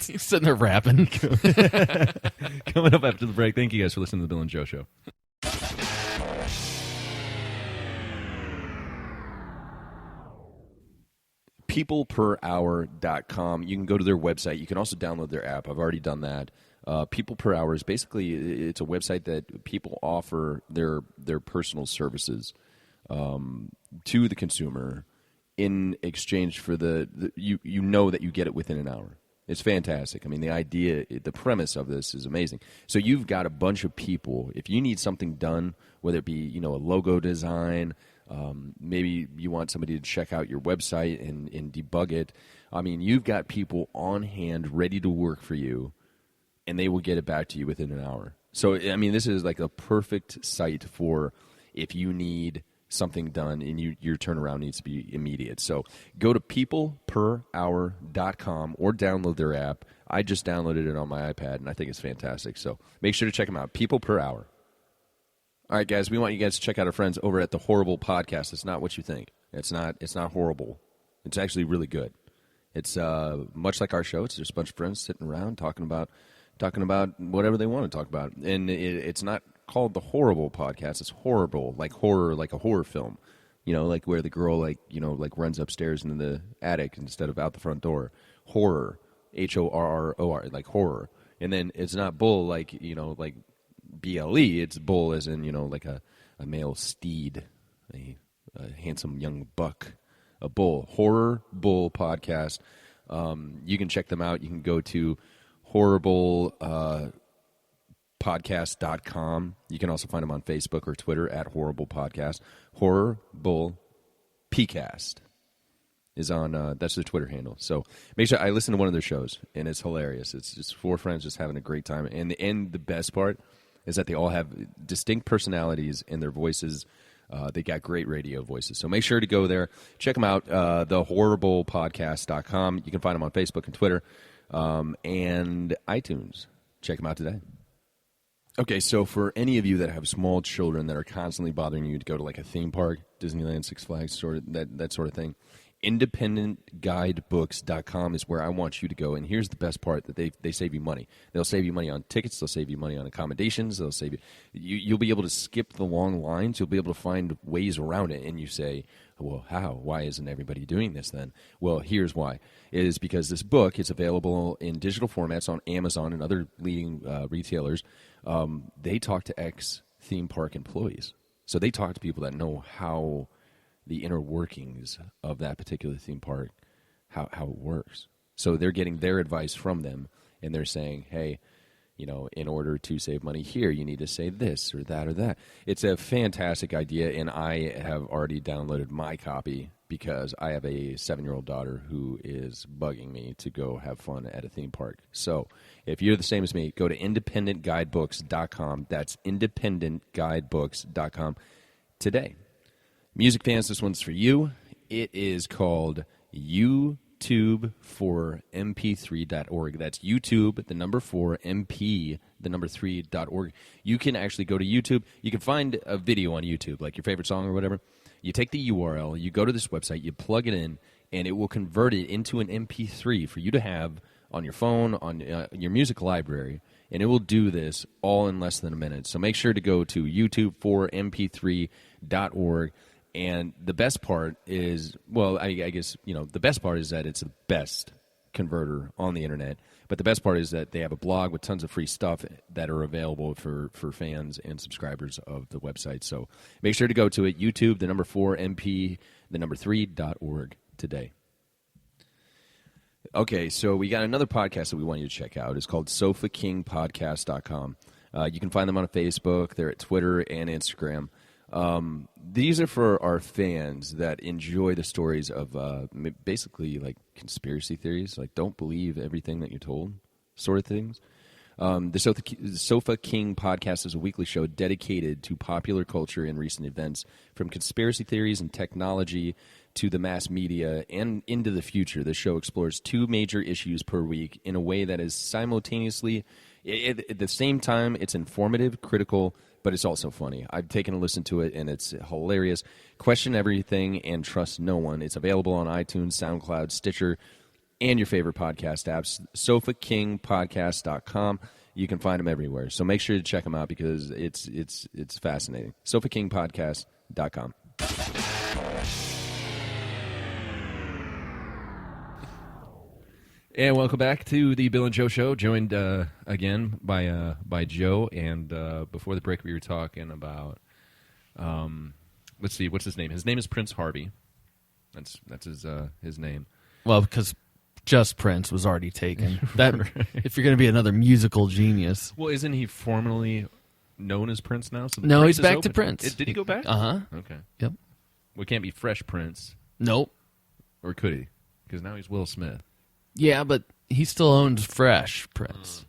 He's sitting there rapping. Coming up after the break. Thank you guys for listening to the Bill and Joe Show. peopleperhour.com. You can go to their website. You can also download their app. I've already done that. People Per Hour is basically, it's a website that people offer their personal services to the consumer in exchange for you know that you get it within an hour. It's fantastic. I mean, the idea, the premise of this is amazing. So you've got a bunch of people. If you need something done, whether it be a logo design, maybe you want somebody to check out your website and debug it. I mean, you've got people on hand ready to work for you, and they will get it back to you within an hour. So, I mean, this is like a perfect site for if you need something done and your turnaround needs to be immediate. So go to peopleperhour.com or download their app. I just downloaded it on my iPad, and I think it's fantastic. So make sure to check them out, People Per Hour. All right, guys, we want you guys to check out our friends over at The Horrible Podcast. It's not what you think. It's not horrible. It's actually really good. It's much like our show. It's just a bunch of friends sitting around talking about whatever they want to talk about. And it's not called The Horrible Podcast. It's horrible, like horror, like a horror film. Like where the girl runs upstairs into the attic instead of out the front door. Horror, HORROR, like horror. And then it's not bull like BLE. It's bull as in like a male steed, a handsome young buck, a bull. Horror Bull Podcast. You can check them out. You can go to horriblepodcast.com. You can also find them on Facebook or Twitter at Horrible Podcast. Horror Bull PCast is on, that's their Twitter handle. So make sure, I listen to one of their shows, and it's hilarious. It's just four friends just having a great time. And the best part is that they all have distinct personalities in their voices. They got great radio voices. So make sure to go there. Check them out, thehorriblepodcast.com. You can find them on Facebook and Twitter. And iTunes. Check them out today. Okay, so for any of you that have small children that are constantly bothering you to go to like a theme park, Disneyland, Six Flags, sort of that sort of thing, independentguidebooks.com is where I want you to go. And here's the best part, that they save you money. They'll save you money on tickets. They'll save you money on accommodations. They'll save you'll be able to skip the long lines. You'll be able to find ways around it. And you say, well, how? Why isn't everybody doing this then? Well, here's why. It is because this book is available in digital formats on Amazon and other leading retailers. They talk to ex-theme park employees. So they talk to people that know how the inner workings of that particular theme park, how it works. So they're getting their advice from them, and they're saying, hey, in order to save money here, you need to say this or that or that. It's a fantastic idea, and I have already downloaded my copy because I have a 7-year-old daughter who is bugging me to go have fun at a theme park. So if you're the same as me, go to independentguidebooks.com. That's independentguidebooks.com today. Music fans, this one's for you. It is called YouTube4mp3.org. That's YouTube, the number 4, MP, the number 3.org. You can actually go to YouTube. You can find a video on YouTube, like your favorite song or whatever. You take the URL, you go to this website, you plug it in, and it will convert it into an MP3 for you to have on your phone, on your music library, and it will do this all in less than a minute. So make sure to go to YouTube4mp3.org. And the best part is, well, I guess, the best part is that it's the best converter on the internet. But the best part is that they have a blog with tons of free stuff that are available for fans and subscribers of the website. So make sure to go to it, YouTube, the number 4, MP, the number 3.org today. Okay, so we got another podcast that we want you to check out. It's called SofaKingPodcast.com. You can find them on Facebook. They're at Twitter and Instagram. These are for our fans that enjoy the stories of basically like conspiracy theories, like don't believe everything that you're told, sort of things. The Sofa King podcast is a weekly show dedicated to popular culture and recent events, from conspiracy theories and technology to the mass media and into the future. The show explores 2 major issues per week in a way that is simultaneously, at the same time, it's informative, critical, but it's also funny. I've taken a listen to it, and it's hilarious. Question everything and trust no one. It's available on iTunes, SoundCloud, Stitcher, and your favorite podcast apps. SofaKingPodcast.com. You can find them everywhere. So make sure to check them out because it's fascinating. SofaKingPodcast.com. And welcome back to the Bill and Joe Show, joined again by Joe. And before the break, we were talking about, let's see, what's his name? His name is Prince Harvey. That's his name. Well, because Just Prince was already taken. That if you're going to be another musical genius. Well, isn't he formally known as Prince now? So no, Prince he's back open. to Prince. Did he go back? Uh-huh. Okay. Yep. Well, it can't be Fresh Prince. Nope. Or could he? Because now he's Will Smith. Yeah, but he still owns Fresh Prince.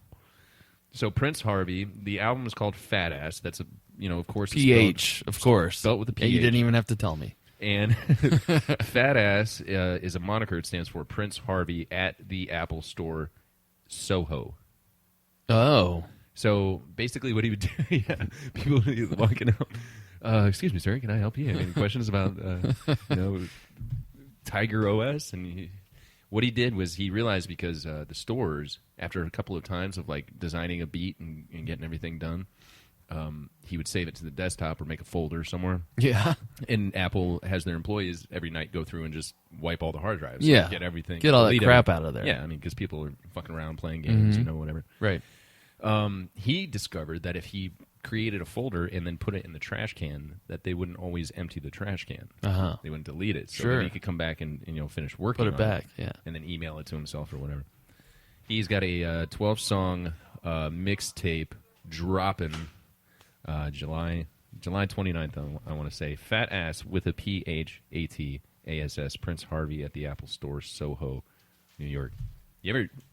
So Prince Harvey, the album is called Fat Ass. That's of course, PH, of course. Spelled with a PH. Yeah, you didn't even have to tell me. And Fat Ass is a moniker. It stands for Prince Harvey at the Apple Store, Soho. Oh. So basically, what he would do, people would be walking out. Excuse me, sir, can I help you? Any questions about Tiger OS? And what he did was he realized because the stores, after a couple of times of like designing a beat and getting everything done, he would save it to the desktop or make a folder somewhere. Yeah. And Apple has their employees every night go through and just wipe all the hard drives. Yeah. Get everything. Get all that crap out of there. Yeah, I mean, because people are fucking around playing games, whatever. Right. He discovered that if he created a folder and then put it in the trash can, that they wouldn't always empty the trash can. Uh-huh. They wouldn't delete it. So Sure. then he could come back and finish working Put it on back, yeah. and then email it to himself or whatever. He's got a 12-song mixtape dropping July 29th, I want to say. Fat Ass with a PHATASS, Prince Harvey at the Apple Store, Soho, New York.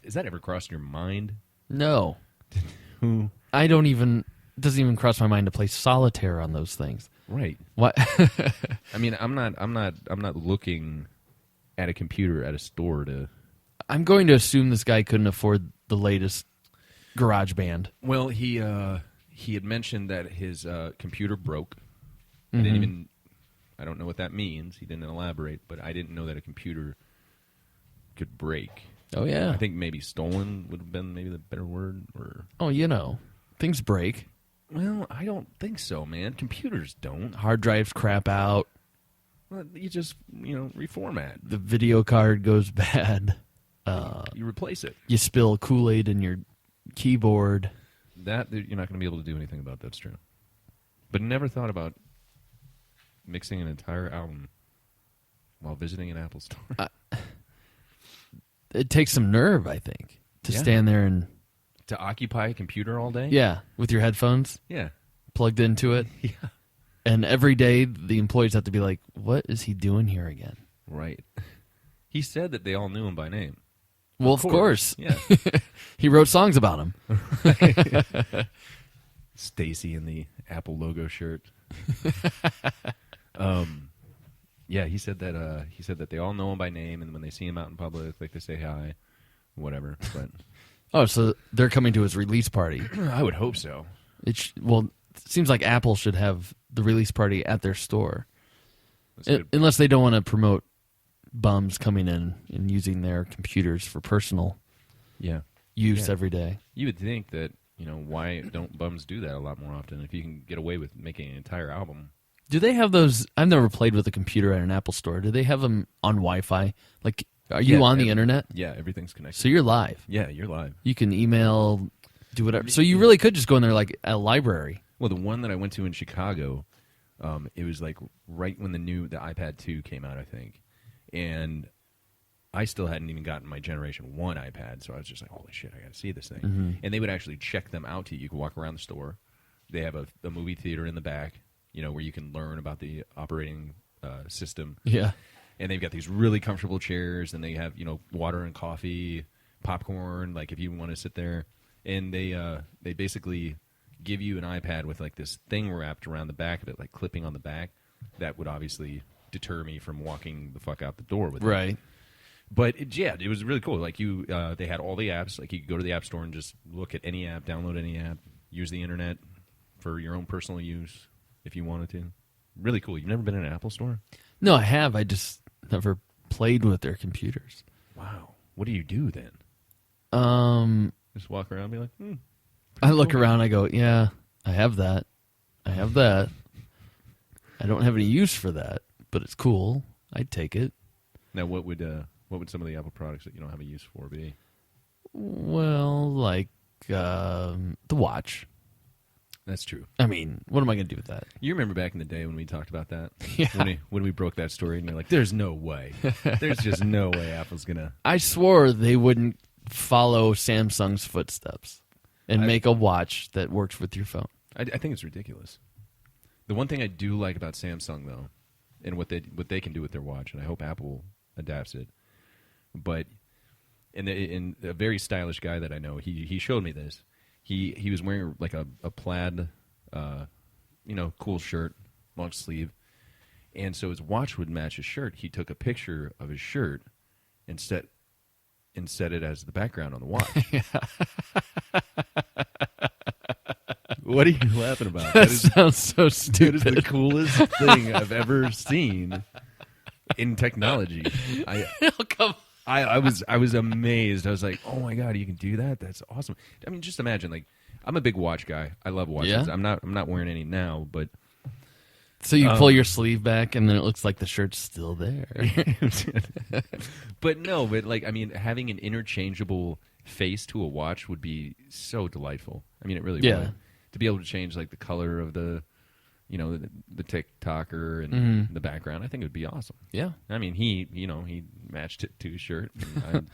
Has that ever crossed your mind? No. I don't even... doesn't even cross my mind to play solitaire on those things. Right. What? I mean, I'm not looking at a computer at a store to... I'm going to assume this guy couldn't afford the latest GarageBand. Well, he had mentioned that his computer broke. I didn't even... I don't know what that means. He didn't elaborate, but I didn't know that a computer could break. Oh, yeah. I think maybe stolen would have been maybe the better word. Or things break. Well, I don't think so, man. Computers don't. Hard drives crap out. Well, you just, reformat. The video card goes bad. You replace it. You spill Kool-Aid in your keyboard. That you're not going to be able to do anything about. That's true. But never thought about mixing an entire album while visiting an Apple store. It takes some nerve, I think, to stand there and... To occupy a computer all day? Yeah, with your headphones Yeah. plugged into it. Yeah. And every day the employees have to be like, what is he doing here again? Right. He said that they all knew him by name. Well, of course. Yeah. He wrote songs about him. Stacy in the Apple logo shirt. Yeah, he said that they all know him by name, and when they see him out in public, like they say hi, whatever. But Oh, so they're coming to his release party. I would hope so. It seems like Apple should have the release party at their store. Unless they don't want to promote bums coming in and using their computers for personal use every day. You would think that, why don't bums do that a lot more often? If you can get away with making an entire album. Do they have those? I've never played with a computer at an Apple store. Do they have them on Wi-Fi? Like, are you on the internet? Yeah, everything's connected. So you're live. Yeah, you're live. You can email, do whatever. So you really could just go in there like a library. Well, the one that I went to in Chicago, it was like right when the iPad 2 came out, I think. And I still hadn't even gotten my Generation 1 iPad, so I was just like, holy shit, I got to see this thing. Mm-hmm. And they would actually check them out to you. You could walk around the store. They have a movie theater in the back, where you can learn about the operating system. Yeah. And they've got these really comfortable chairs, and they have, water and coffee, popcorn, like if you want to sit there. And they basically give you an iPad with like this thing wrapped around the back of it, like clipping on the back. That would obviously deter me from walking the fuck out the door with it. Right. But it was really cool. Like they had all the apps. Like you could go to the App Store and just look at any app, download any app, use the internet for your own personal use if you wanted to. Really cool. You've never been in an Apple store? No, I have. I just never played with their computers. Wow. what do you do then? Just walk around and be like, I look around, I go, yeah, I have that. I don't have any use for that, but it's cool. I'd take it. Now, what would some of the Apple products that you don't have a use for be? Well, like the watch. That's true. I mean, what am I going to do with that? You remember back in the day when we talked about that? Yeah. When we broke that story, and you're like, there's no way. There's just no way Apple's going to... I swore they wouldn't follow Samsung's footsteps and make a watch that works with your phone. I think it's ridiculous. The one thing I do like about Samsung, though, and what they can do with their watch, and I hope Apple adapts it, but in a very stylish guy that I know, he showed me this. He was wearing like a plaid, cool shirt, long sleeve, and so his watch would match his shirt. He took a picture of his shirt and set it as the background on the watch. What are you laughing about? That sounds so stupid. That is the coolest thing I've ever seen in technology. I was amazed. I was like, oh my God, you can do that? That's awesome. I mean, just imagine, like, I'm a big watch guy. I love watches. Yeah? I'm not wearing any now, but so you pull your sleeve back and then it looks like the shirt's still there. but like, I mean, having an interchangeable face to a watch would be so delightful. I mean, it really would. To be able to change like the color of the TikToker and the background, I think it would be awesome. Yeah. I mean, he matched it to his shirt. And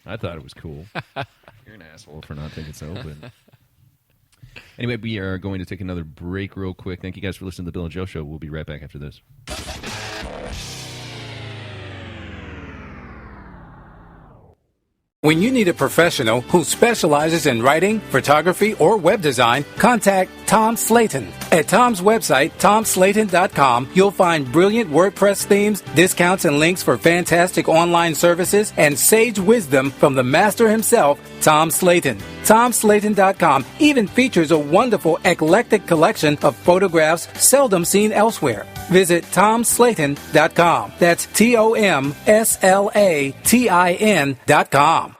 I thought it was cool. You're an asshole for not thinking so, but anyway, we are going to take another break real quick. Thank you guys for listening to the Bill and Joe Show. We'll be right back after this. When you need a professional who specializes in writing, photography, or web design, contact Tom Slayton. At Tom's website, tomslayton.com, you'll find brilliant WordPress themes, discounts and links for fantastic online services, and sage wisdom from the master himself, Tom Slayton. TomSlayton.com even features a wonderful eclectic collection of photographs seldom seen elsewhere. Visit TomSlayton.com. That's TomSlaytin.com.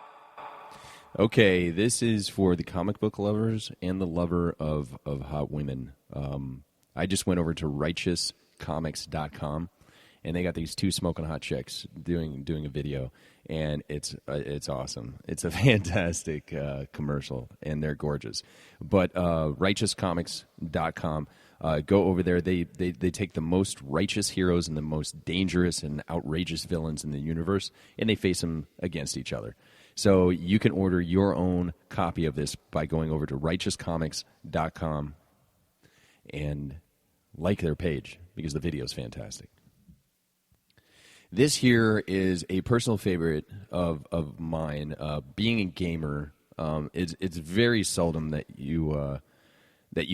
Okay, this is for the comic book lovers and the lover of hot women. I just went over to RighteousComics.com, and they got these two smoking hot chicks doing a video, and it's awesome. It's a fantastic commercial, and they're gorgeous. But RighteousComics.com, go over there. They take the most righteous heroes and the most dangerous and outrageous villains in the universe, and they face them against each other. So you can order your own copy of this by going over to RighteousComics.com and like their page because the video is fantastic. This here is a personal favorite of mine. Being a gamer, it's very seldom that you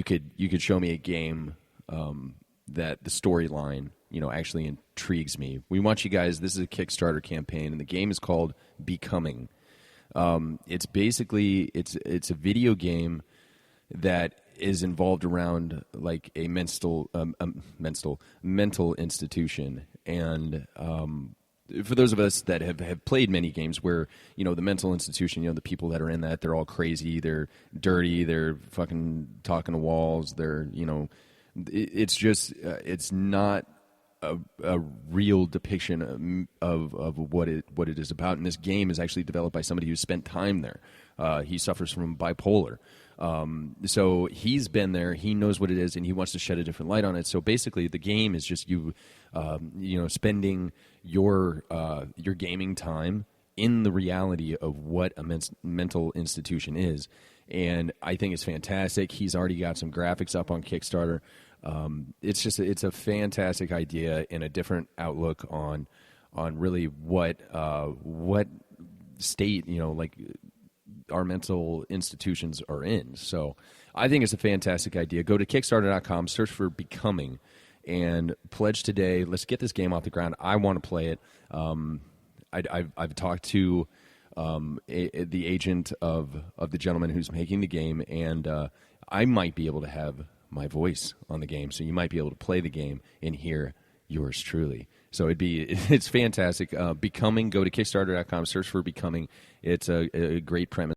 could show me a game that the storyline actually intrigues me. We want you guys. This is a Kickstarter campaign, and the game is called Becoming. It's basically it's a video game that is involved around like a mental institution, and for those of us that have played many games where the mental institution, the people that are in that, they're all crazy, they're dirty, they're fucking talking to walls, they're it's just it's not a real depiction of what it is about. And this game is actually developed by somebody who spent time there. He suffers from bipolar. So he's been there, he knows what it is, and he wants to shed a different light on it. So basically the game is just you spending your gaming time in the reality of what a mental institution is. And I think it's fantastic. He's already got some graphics up on Kickstarter. It's a fantastic idea and a different outlook on really what state like our mental institutions are in. So I think it's a fantastic idea. Go to Kickstarter.com, search for Becoming, and pledge today. Let's get this game off the ground. I want to play it. I've talked to the agent of the gentleman who's making the game, and I might be able to have my voice on the game, so you might be able to play the game and hear yours truly. So it's fantastic. Becoming, go to Kickstarter.com, search for Becoming. It's a great premise.